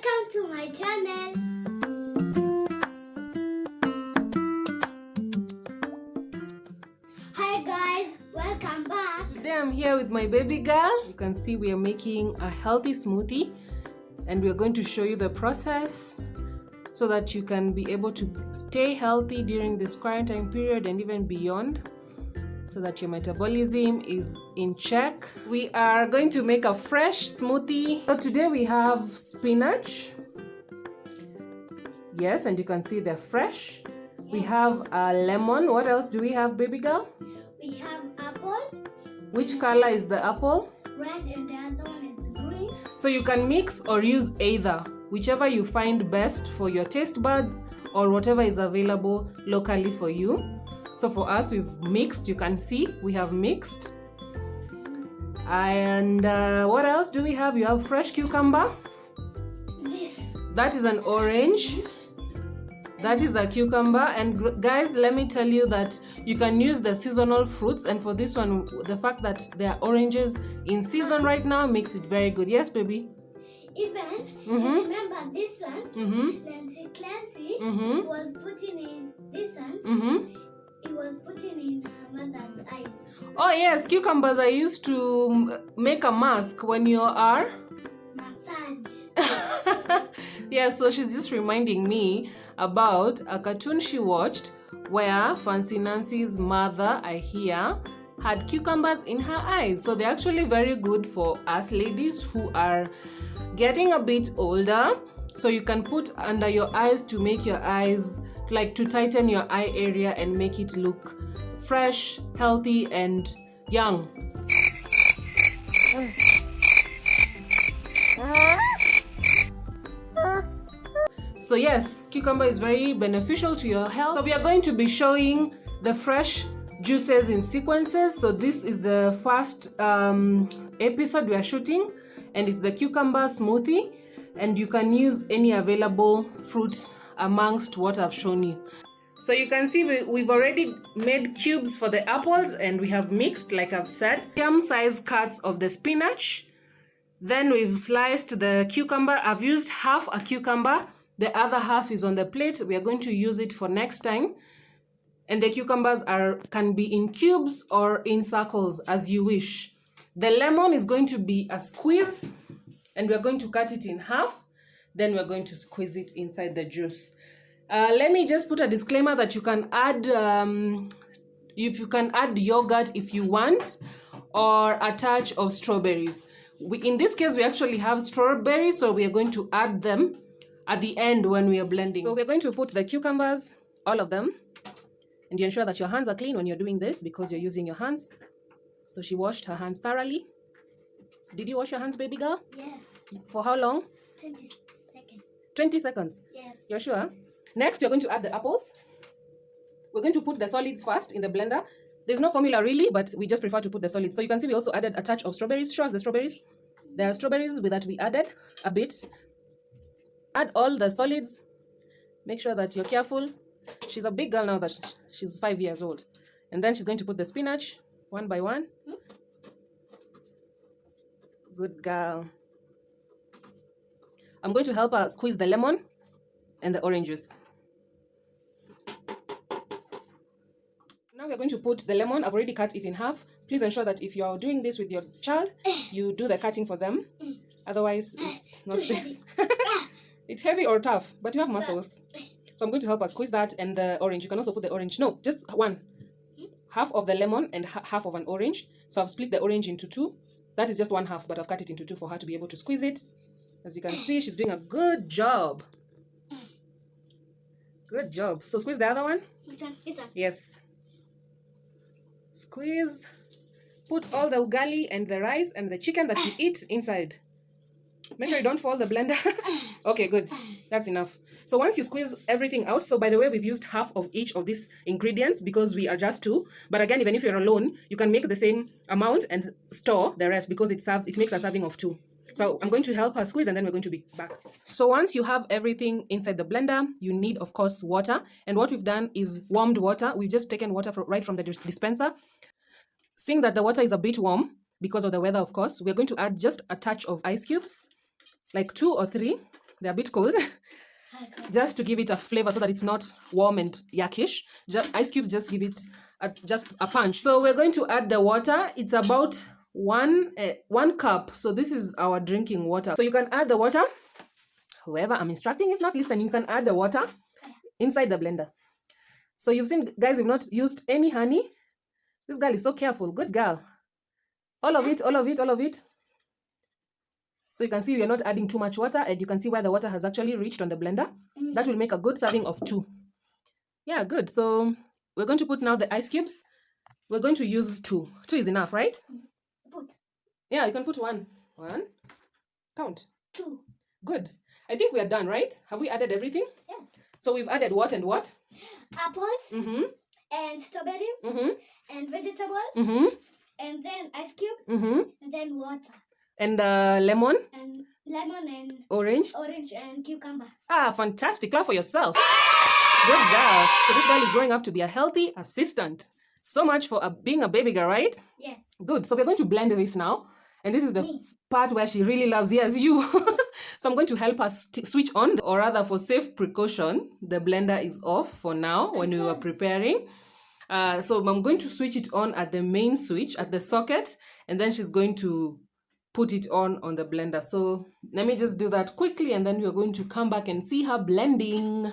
Welcome to my channel. Hi guys, welcome back. Today I'm here with my baby girl. You can see we are making a healthy smoothie and we're going to show you the process so that you can be able to stay healthy during this quarantine period and even beyond, so that your metabolism is in check. We are going to make a fresh smoothie. So today we have spinach. Yes, and you can see they're fresh. We have a lemon. What else do we have, baby girl? We have apple. Which color is the apple? Red, and the other one is green. So you can mix or use either, whichever you find best for your taste buds or whatever is available locally for you. So for us, we've mixed. You can see we have mixed. And what else do we have? You have fresh cucumber. This. That is an orange. That is a cucumber. And guys, let me tell you that you can use the seasonal fruits. And for this one, the fact that there are oranges in season right now makes it very good. Yes, baby? Even, if you remember this one, Nancy Clancy was putting in this one. It was putting in her mother's eyes. Oh yes, cucumbers are used to make a mask when you are Massage. Yeah, so she's just reminding me about a cartoon she watched where Fancy Nancy's mother, I hear, had cucumbers in her eyes. So they're actually very good for us ladies who are getting a bit older. So you can put under your eyes to make your eyes, like to tighten your eye area and make it look fresh, healthy, and young. So yes, cucumber is very beneficial to your health. So we are going to be showing the fresh juices in sequences. So this is the first episode we are shooting, and it's the cucumber smoothie, and you can use any available fruit amongst what I've shown you. So you can see we've already made cubes for the apples, and we have mixed, like I've said, medium size cuts of the spinach. Then we've sliced the cucumber. I've used half a cucumber. The other half is on the plate. We are going to use it for next time. And the cucumbers can be in cubes or in circles as you wish. The lemon is going to be a squeeze, and we're going to cut it in half. Then we're going to squeeze it inside the juice. Let me just put a disclaimer that you can add, if you can add yogurt if you want, or a touch of strawberries. In this case, we actually have strawberries, so we are going to add them at the end when we are blending. So we're going to put the cucumbers, all of them, and you ensure that your hands are clean when you're doing this because you're using your hands. So she washed her hands thoroughly. Did you wash your hands, baby girl? Yes. For how long? 20 seconds. 20 seconds? Yes. You're sure? Next, we're going to add the apples. We're going to put the solids first in the blender. There's no formula really, but we just prefer to put the solids. So you can see we also added a touch of strawberries. Show us the strawberries. There are strawberries with that we added a bit. Add all the solids. Make sure that you're careful. She's a big girl now that she's 5 years old. And then she's going to put the spinach one by one. Good girl. I'm going to help her squeeze the lemon and the orange juice. Now we're going to put the lemon. I've already cut it in half. Please ensure that if you're doing this with your child, you do the cutting for them. Otherwise, it's not safe. It's heavy or tough, but you have muscles. So I'm going to help her squeeze that and the orange. You can also put the orange. No, just one. Half of the lemon and half of an orange. So I've split the orange into two. That is just one half, but I've cut it into two for her to be able to squeeze it. As you can see, she's doing a good job. Good job. So squeeze the other one. Which one? This one? Yes. Squeeze. Put all the ugali and the rice and the chicken that you eat inside. Make sure you don't fall the blender. Okay, good. That's enough. So once you squeeze everything out, so by the way, we've used half of each of these ingredients because we are just two. But again, even if you're alone, you can make the same amount and store the rest because it makes a serving of two. So I'm going to help her squeeze and then we're going to be back. So once you have everything inside the blender, you need, of course, water. And what we've done is warmed water. We've just taken water right from the dispenser. Seeing that the water is a bit warm because of the weather, of course, we're going to add just a touch of ice cubes, like 2 or 3. They're a bit cold. Just to give it a flavor so that it's not warm and yuckish. Ice cubes just give it just a punch. So we're going to add the water. It's about one cup. So this is our drinking water. So you can add the water. Whoever I'm instructing is not listening. You can add the water inside the blender. So you've seen, guys, we've not used any honey. This girl is so careful. Good girl. All of it, all of it, all of it. So you can see we're not adding too much water, and you can see where the water has actually reached on the blender. That will make a good serving of 2. Yeah, good. So we're going to put now the ice cubes. We're going to use 2. 2 is enough, right? Put. Yeah, you can put 1. 1. Count. 2. Good. I think we are done, right? Have we added everything? Yes. So we've added what and what? Apples. Mm-hmm. And strawberries. Mm-hmm. And vegetables. Mm-hmm. And then ice cubes. Mm-hmm. And then water. And lemon. And lemon and orange and cucumber. Ah, fantastic. Clap for yourself. Good girl. So this girl is growing up to be a healthy assistant. So much for being a baby girl, right? Yes. Good. So we're going to blend this now. And this is the part where she really loves, yes, you. So I'm going to help us switch on, or rather for safe precaution, the blender is off for now when we were preparing. So I'm going to switch it on at the main switch, at the socket, and then she's going to put it on the blender. So let me just do that quickly, and then we're going to come back and see her blending.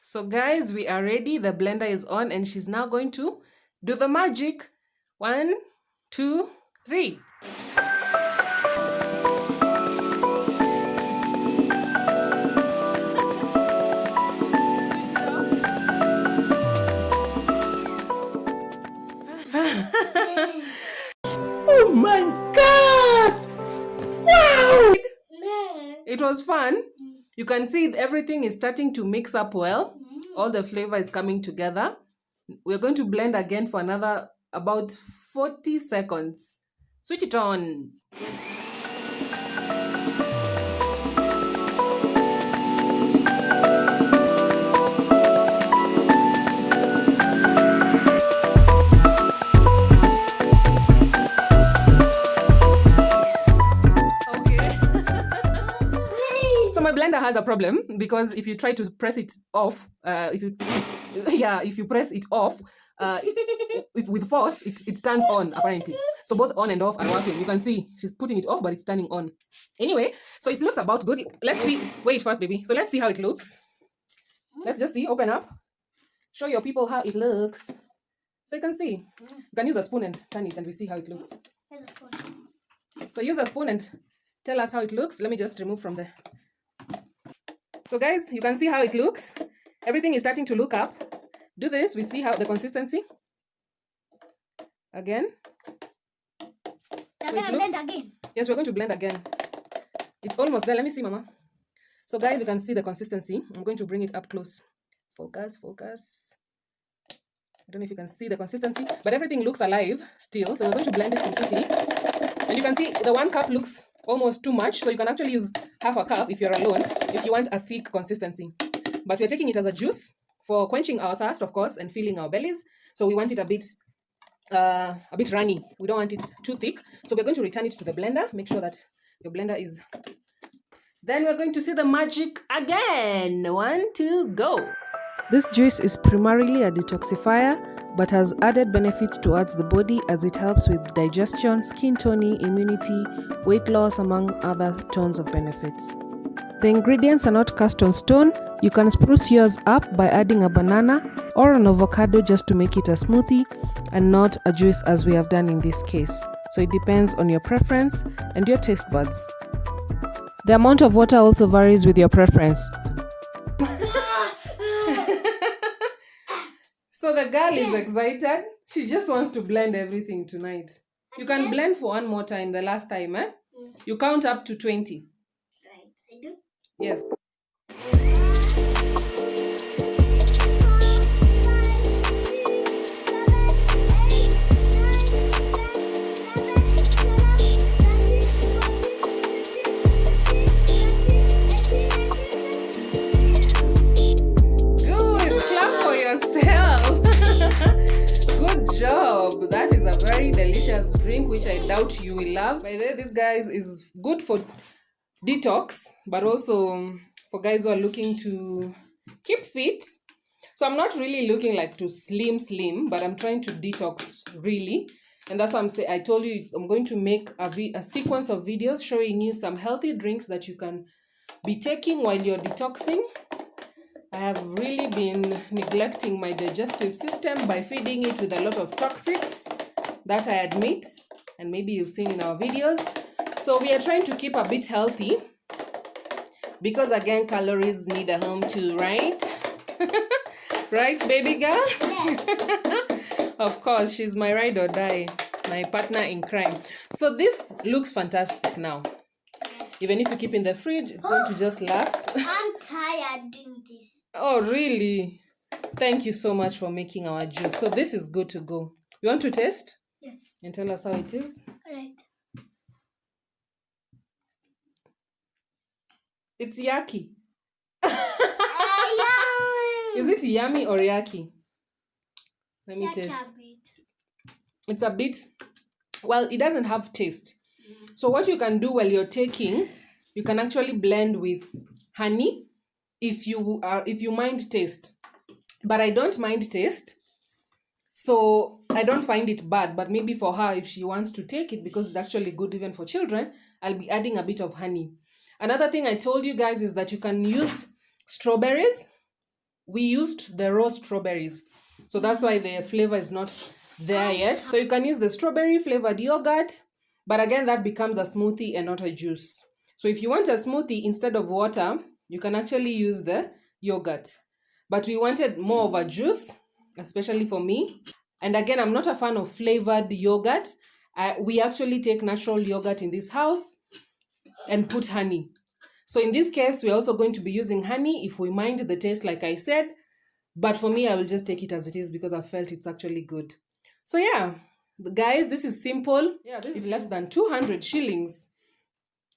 So guys, we are ready. The blender is on, and she's now going to do the magic. 1, 2, 3. Oh my God! Wow! It was fun. You can see everything is starting to mix up well. All the flavor is coming together. We're going to blend again for another about 40 seconds. Switch it on. My blender has a problem because if you try to press it off, if you press it off, with force, it turns on apparently. So both on and off are working. You can see she's putting it off, but it's turning on. Anyway, so it looks about good. Let's see. Wait first, baby. So let's see how it looks. Let's just see. Open up. Show your people how it looks. So you can see. You can use a spoon and turn it, and we see how it looks. So use a spoon and tell us how it looks. Let me just remove from the. So guys, you can see how it looks. Everything is starting to look up. Do this. We see how the consistency. Again. So blend again. Yes, we're going to blend again. It's almost there. Let me see, Mama. So guys, you can see the consistency. I'm going to bring it up close. Focus, focus. I don't know if you can see the consistency, but everything looks alive still. So we're going to blend it completely. And you can see the 1 cup looks almost too much. So you can actually use half a cup if you're alone, if you want a thick consistency. But we're taking it as a juice for quenching our thirst, of course, and filling our bellies. So we want it a bit runny. We don't want it too thick. So we're going to return it to the blender. Make sure that your blender is. Then we're going to see the magic again. 1, 2, go. This juice is primarily a detoxifier, but has added benefits towards the body as it helps with digestion, skin toning, immunity, weight loss, among other tons of benefits. The ingredients are not cast on stone. You can spruce yours up by adding a banana or an avocado just to make it a smoothie and not a juice as we have done in this case. So it depends on your preference and your taste buds. The amount of water also varies with your preference. So the girl is excited. She just wants to blend everything tonight. You can blend for one more time, the last time, eh? You count up to 20. Right, I do? Yes. That is a very delicious drink which I doubt you will love. By the way, this guys is good for detox, but also for guys who are looking to keep fit. So I'm not really looking like to slim, but I'm trying to detox really. And that's why I told you I'm going to make a sequence of videos showing you some healthy drinks that you can be taking while you're detoxing. I have really been neglecting my digestive system by feeding it with a lot of toxics, that I admit, and maybe you've seen in our videos. So we are trying to keep a bit healthy because, again, calories need a home too, right? Right, baby girl? Yes. Of course, she's my ride or die, my partner in crime. So this looks fantastic now. Even if you keep in the fridge, it's going to just last. I'm tired doing this. Oh, really? Thank you so much for making our juice. So this is good to go. You want to taste? Yes. And tell us how it is? All right. It's yucky. Yum. Is it yummy or yucky? Let me Yucky taste. a bit. It's a bit, well, it doesn't have taste. So what you can do while you're taking, you can actually blend with honey if you mind taste. But I don't mind taste, so I don't find it bad. But maybe for her, if she wants to take it, because it's actually good even for children, I'll be adding a bit of honey. Another thing I told you guys is that you can use strawberries. We used the raw strawberries, so that's why the flavor is not there yet. So you can use the strawberry flavored yogurt, but again, that becomes a smoothie and not a juice. So if you want a smoothie instead of water, you can actually use the yogurt. But we wanted more of a juice, especially for me. And again, I'm not a fan of flavored yogurt. We actually take natural yogurt in this house and put honey. So in this case, we're also going to be using honey if we mind the taste, like I said. But for me, I will just take it as it is because I felt it's actually good. So yeah, guys, this is simple. Yeah, this is less than 200 shillings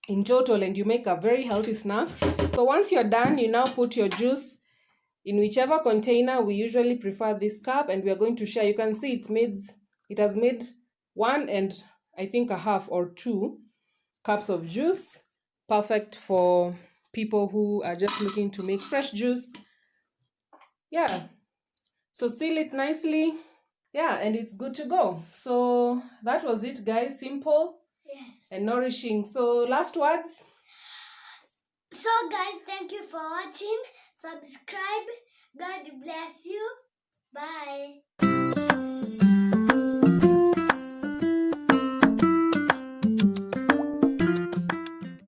in total, and you make a very healthy snack. So once you're done, you now put your juice in whichever container. We usually prefer this cup, and we are going to share. You can see it has made 1 and I think a half or 2 cups of juice, perfect for people who are just looking to make fresh juice. Yeah, so seal it nicely. Yeah, and it's good to go. So that was it, guys. Simple and nourishing. So last words. So guys, thank you for watching. Subscribe. God bless you. Bye.